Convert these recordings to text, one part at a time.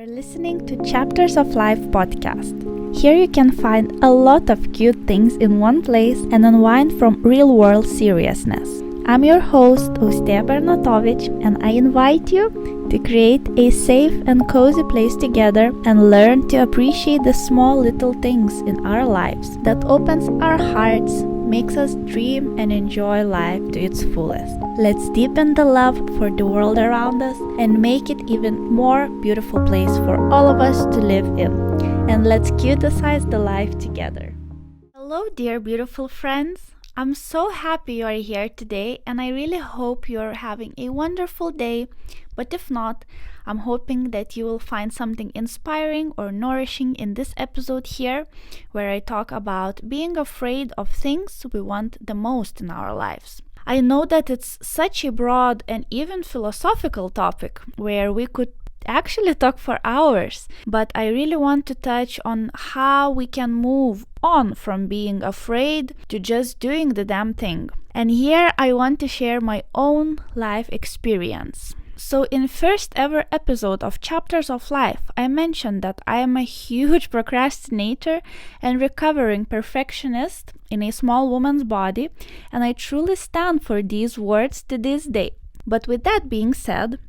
listening to Chapters of Life podcast. Here you can find a lot of cute things in one place and unwind from real-world seriousness. I'm your host, austeja.b, and I invite you to create a safe and cozy place together and learn to appreciate the small little things in our lives that opens our hearts, makes us dream and enjoy life to its fullest. Let's deepen the love for the world around us and make it even more beautiful place for all of us to live in. And let's cutesize the life together. Hello dear beautiful friends. I'm so happy you are here today, and I really hope you're having a wonderful day. But if not, I'm hoping that you will find something inspiring or nourishing in this episode here, where I talk about being afraid of things we want the most in our lives. I know that it's such a broad and even philosophical topic where we could actually talk for hours, but I really want to touch on how we can move on from being afraid to just doing the damn thing. And here I want to share my own life experience. So in first ever episode of Chapters of Life, I mentioned that I am a huge procrastinator and recovering perfectionist in a small woman's body, and I truly stand for these words to this day. But with that being said,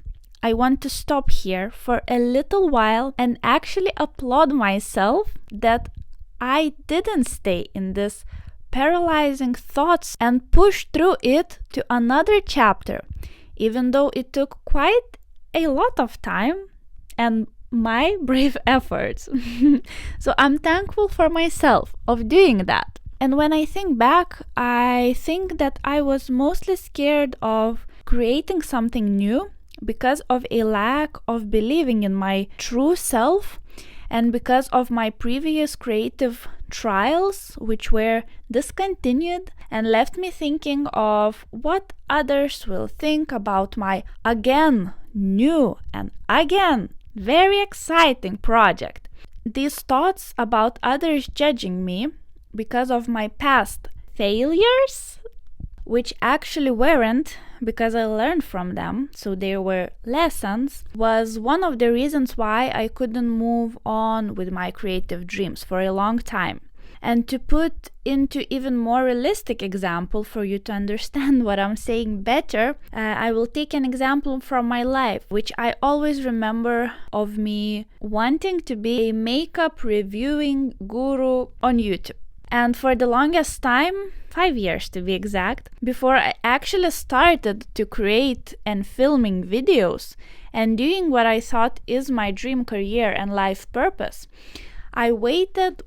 I want to stop here for a little while and actually applaud myself that I didn't stay in this paralyzing thoughts and push through it to another chapter, even though it took quite a lot of time and my brave efforts. So I'm thankful for myself of doing that. And when I think back, I think that I was mostly scared of creating something new because of a lack of believing in my true self and because of my previous creative trials, which were discontinued and left me thinking of what others will think about my again new and again very exciting project. These thoughts about others judging me because of my past failures, which actually weren't, because I learned from them, so there were lessons, was one of the reasons why I couldn't move on with my creative dreams for a long time. And to put into even more realistic example for you to understand what I'm saying better, I will take an example from my life, which I always remember of me wanting to be a makeup reviewing guru on YouTube. And for the longest time, 5 years to be exact, before I actually started to create and filming videos and doing what I thought is my dream career and life purpose, I waited.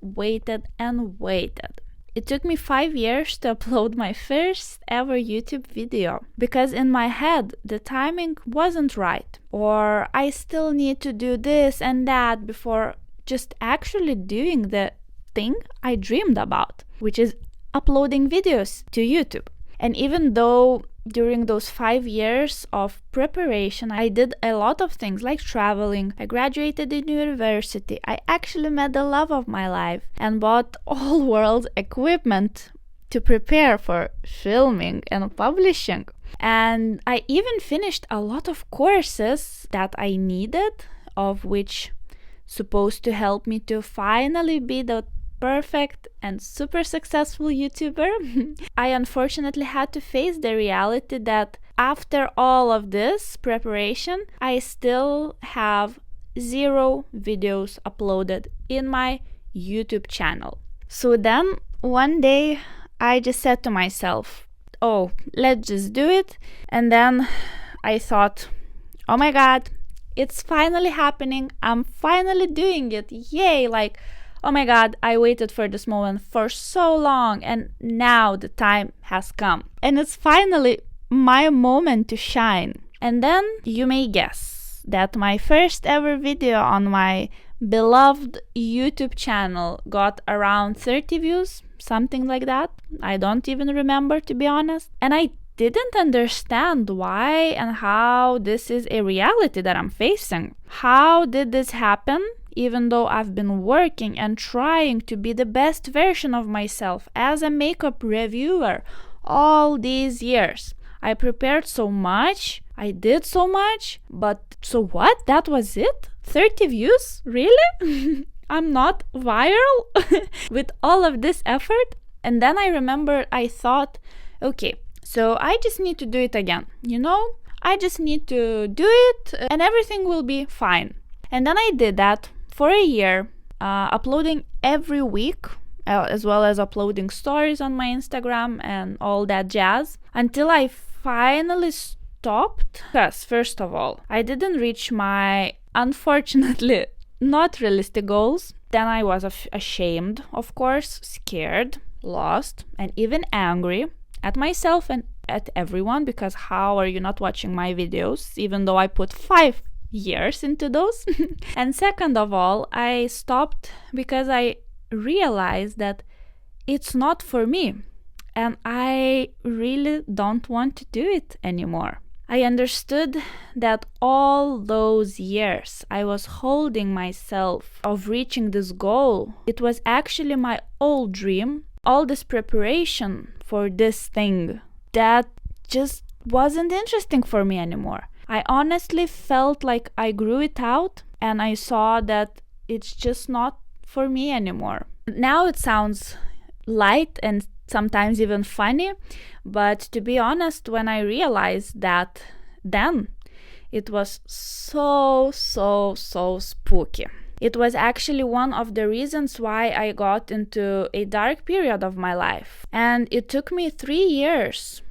It took me 5 years to upload my first ever YouTube video because in my head the timing wasn't right, or I still need to do this and that before just actually doing the thing I dreamed about, which is uploading videos to YouTube. And even though during those 5 years of preparation I did a lot of things like traveling, I graduated in university, I actually met the love of my life and bought all world equipment to prepare for filming and publishing. And I even finished a lot of courses that I needed, of which supposed to help me to finally be the perfect and super successful YouTuber. I unfortunately had to face the reality that after all of this preparation, I still have 0 videos uploaded in my YouTube channel. So then one day I just said to myself, oh, let's just do it. And then I thought, oh my God, it's finally happening. I'm finally doing it. Yay! Like, oh my God, I waited for this moment for so long, and now the time has come. And it's finally my moment to shine. And then you may guess that my first ever video on my beloved YouTube channel got around 30 views, something like that. I don't even remember, to be honest. And I didn't understand why and how this is a reality that I'm facing. How did this happen? Even though I've been working and trying to be the best version of myself as a makeup reviewer all these years. I prepared so much, I did so much, but so what? That was it? 30 views? Really? I'm not viral with all of this effort? And then I remember I thought, okay, so I just need to do it again, I just need to do it and everything will be fine. And then I did that for a year, uploading every week, as well as uploading stories on my Instagram and all that jazz, until I finally stopped. Because, first of all, I didn't reach my, unfortunately, not realistic goals. Then I was ashamed, of course, scared, lost, and even angry at myself and at everyone, because how are you not watching my videos, even though I put 5 years into those? And second of all, I stopped because I realized that it's not for me, and I really don't want to do it anymore. I understood that all those years I was holding myself of reaching this goal, it was actually my old dream, all this preparation for this thing that just wasn't interesting for me anymore. I honestly felt like I grew it out and I saw that it's just not for me anymore. Now it sounds light and sometimes even funny, but to be honest, when I realized that, then it was so spooky. It was actually one of the reasons why I got into a dark period of my life. And it took me 3 years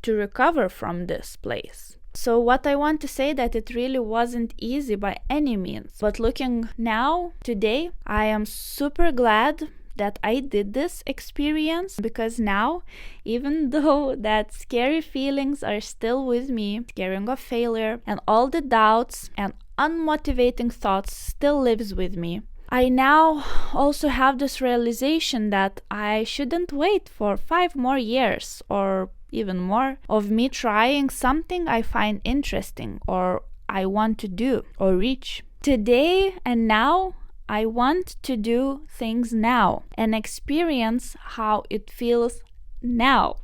to recover from this place. So what I want to say that it really wasn't easy by any means. But looking now, today, I am super glad that I did this experience, because now, even though that scary feelings are still with me, scaring of failure and all the doubts and unmotivating thoughts still lives with me, I now also have this realization that I shouldn't wait for 5 more years or even more of me trying something I find interesting or I want to do or reach. Today and now, I want to do things now and experience how it feels now.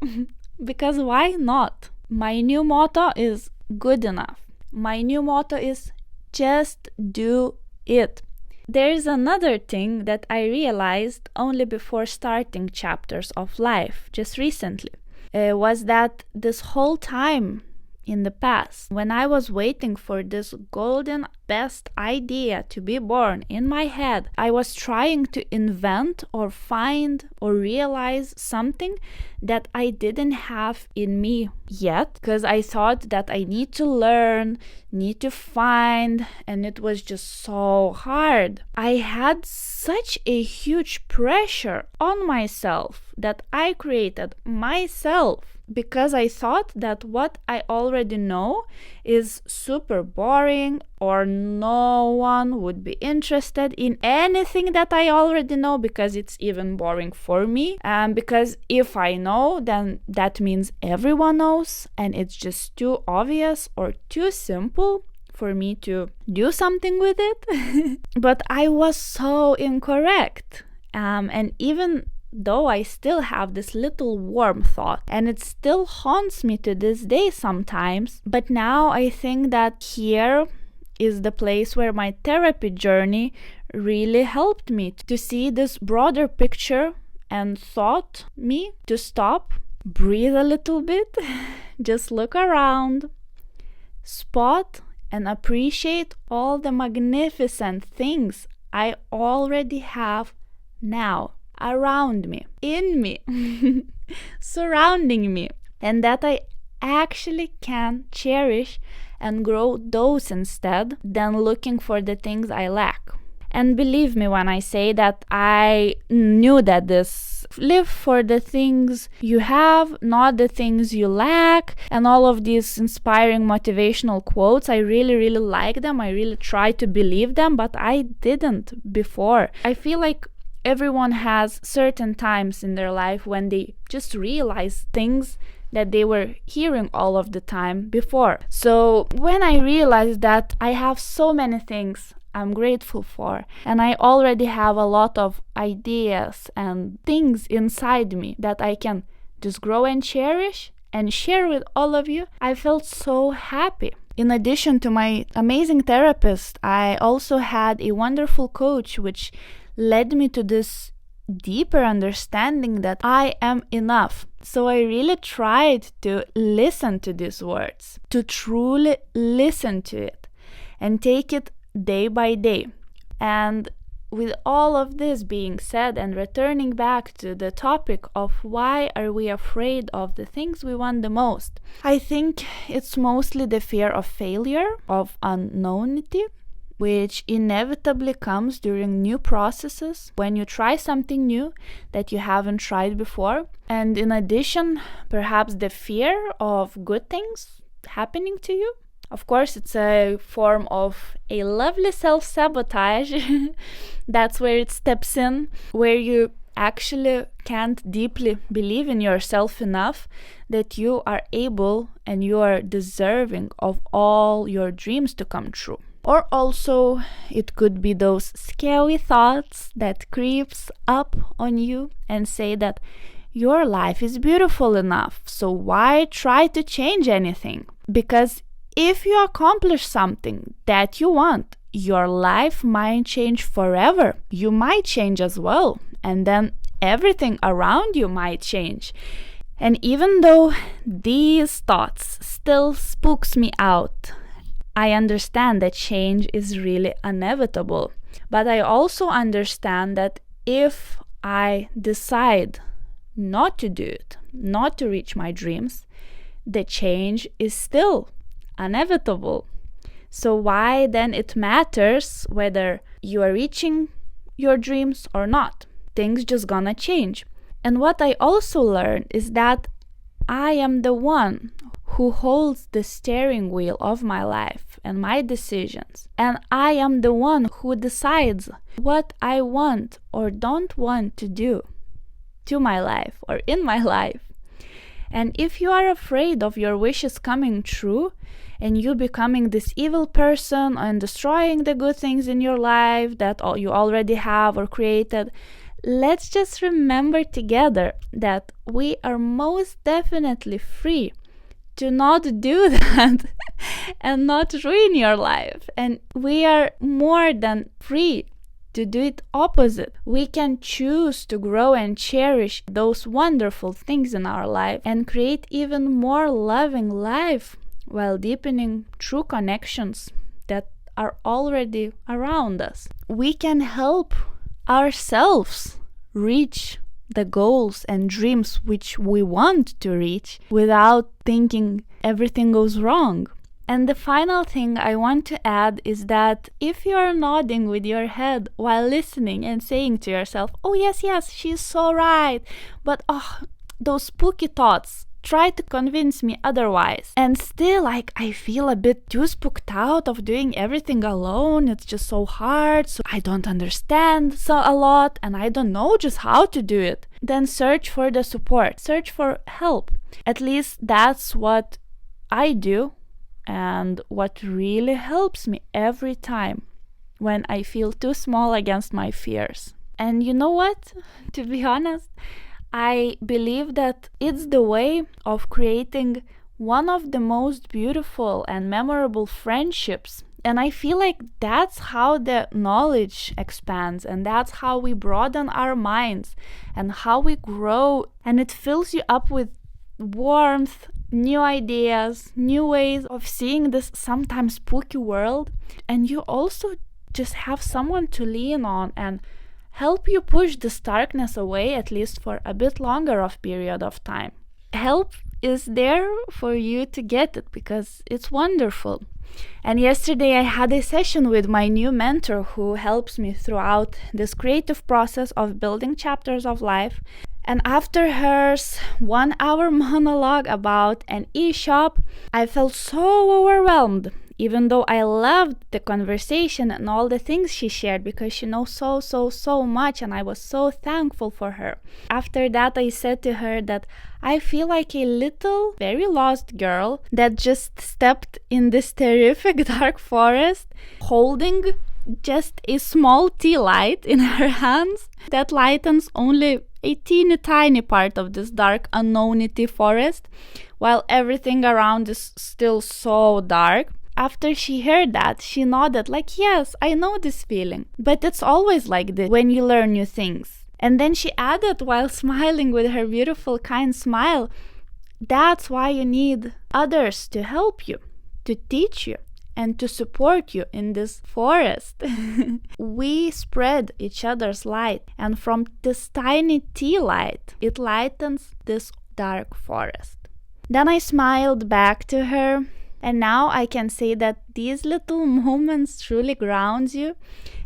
Because why not? My new motto is good enough. My new motto is just do it. There's another thing that I realized only before starting chapters of life just recently, was that this whole time in the past, when I was waiting for this golden best idea to be born in my head, I was trying to invent or find or realize something that I didn't have in me yet, because I thought that I need to learn, need to find, and it was just so hard. I had such a huge pressure on myself that I created myself, because I thought that what I already know is super boring, or no one would be interested in anything that I already know, because it's even boring for me. Because if I know, then that means everyone knows, and it's just too obvious or too simple for me to do something with it. But I was so incorrect. And even though I still have this little warm thought, and it still haunts me to this day sometimes, but now I think that here is the place where my therapy journey really helped me to see this broader picture and taught me to stop, breathe a little bit, just look around, spot and appreciate all the magnificent things I already have now, around me, in me, surrounding me, and that I actually can cherish and grow those instead than looking for the things I lack. And believe me when I say that I knew that this live for the things you have, not the things you lack, and all of these inspiring motivational quotes, I really like them. I really try to believe them, but I didn't before. I feel like everyone has certain times in their life when they just realize things that they were hearing all of the time before. So when I realized that I have so many things I'm grateful for, and I already have a lot of ideas and things inside me that I can just grow and cherish and share with all of you, I felt so happy. In addition to my amazing therapist, I also had a wonderful coach, which led me to this deeper understanding that I am enough. So I really tried to listen to these words, to truly listen to it and take it day by day. And with all of this being said, and returning back to the topic of why are we afraid of the things we want the most, I think it's mostly the fear of failure, of unknownity, which inevitably comes during new processes, when you try something new that you haven't tried before. And in addition, perhaps the fear of good things happening to you. Of course, it's a form of a lovely self-sabotage. That's where it steps in, where you actually can't deeply believe in yourself enough that you are able and you are deserving of all your dreams to come true. Or also, it could be those scary thoughts that creeps up on you and say that your life is beautiful enough, so why try to change anything? Because if you accomplish something that you want, your life might change forever. You might change as well, and then everything around you might change. And even though these thoughts still spooks me out, I understand that change is really inevitable. But I also understand that if I decide not to do it, not to reach my dreams, the change is still inevitable. So why then it matters whether you are reaching your dreams or not? Things just gonna change. And what I also learned is that I am the one who holds the steering wheel of my life and my decisions. And I am the one who decides what I want or don't want to do to my life or in my life. And if you are afraid of your wishes coming true and you becoming this evil person and destroying the good things in your life that you already have or created, let's just remember together that we are most definitely free to not do that and not ruin your life. And we are more than free to do it opposite. We can choose to grow and cherish those wonderful things in our life and create even more loving life while deepening true connections that are already around us. We can help ourselves reach the goals and dreams which we want to reach without thinking everything goes wrong. And the final thing I want to add is that if you are nodding with your head while listening and saying to yourself, oh yes, she's so right, but those spooky thoughts try to convince me otherwise. And still, I feel a bit too spooked out of doing everything alone. It's just so hard. So I don't understand a lot and I don't know just how to do it. Then search for the support. Search for help. At least that's what I do and what really helps me every time when I feel too small against my fears. And you know what? To be honest, I believe that it's the way of creating one of the most beautiful and memorable friendships. And I feel like that's how the knowledge expands, and that's how we broaden our minds and how we grow. And it fills you up with warmth, new ideas, new ways of seeing this sometimes spooky world. And you also just have someone to lean on and help you push this darkness away, at least for a bit longer of period of time. Help is there for you to get it because it's wonderful. And yesterday I had a session with my new mentor who helps me throughout this creative process of building chapters of life. And after her 1 hour monologue about an e-shop, I felt so overwhelmed. Even though I loved the conversation and all the things she shared because she knows so much and I was so thankful for her. After that, I said to her that I feel like a little, very lost girl that just stepped in this terrific dark forest holding just a small tea light in her hands that lightens only a teeny tiny part of this dark unknownity forest while everything around is still so dark. after she heard that, she nodded like, yes, I know this feeling. But it's always like this when you learn new things. And then she added while smiling with her beautiful, kind smile, that's why you need others to help you, to teach you, and to support you in this forest. We spread each other's light, and from this tiny tea light, it lightens this dark forest. Then I smiled back to her, and now I can say that these little moments truly grounds you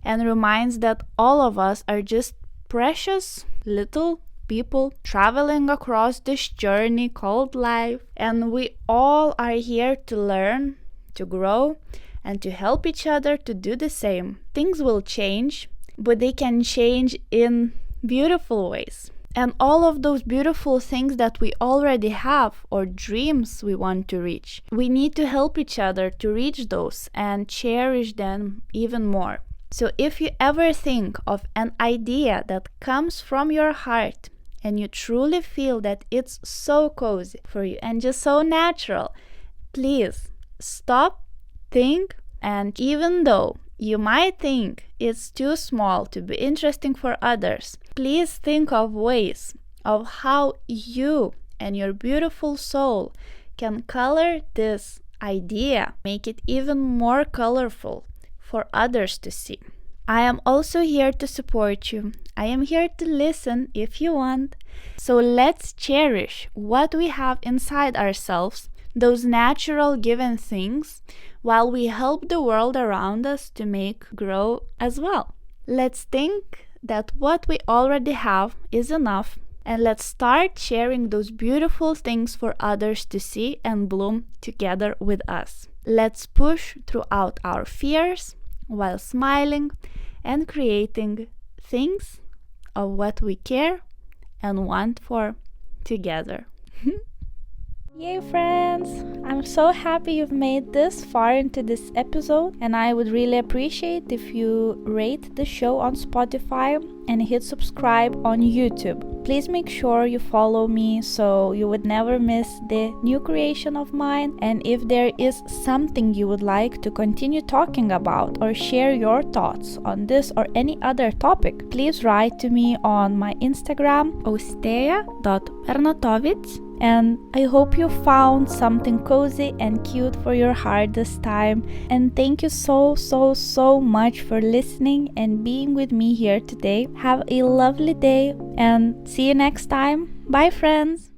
and reminds that all of us are just precious little people traveling across this journey called life, and we all are here to learn, to grow, and to help each other to do the same. Things will change, but they can change in beautiful ways. And all of those beautiful things that we already have, or dreams we want to reach, we need to help each other to reach those and cherish them even more. So if you ever think of an idea that comes from your heart and you truly feel that it's so cozy for you and just so natural, please stop, think, and even though you might think it's too small to be interesting for others, please think of ways of how you and your beautiful soul can color this idea, make it even more colorful for others to see. I am also here to support you. I am here to listen if you want. So let's cherish what we have inside ourselves, those natural given things, while we help the world around us to grow as well. Let's think that what we already have is enough, and let's start sharing those beautiful things for others to see and bloom together with us. Let's push throughout our fears while smiling and creating things of what we care and want for together. Yay, friends! I'm so happy you've made this far into this episode, and I would really appreciate if you rate the show on Spotify and hit subscribe on YouTube. Please make sure you follow me so you would never miss the new creation of mine. And if there is something you would like to continue talking about or share your thoughts on this or any other topic, please write to me on my Instagram, austeja.b. And I hope you found something cozy and cute for your heart this time. And thank you so much for listening and being with me here today. Have a lovely day and see you next time. Bye, friends!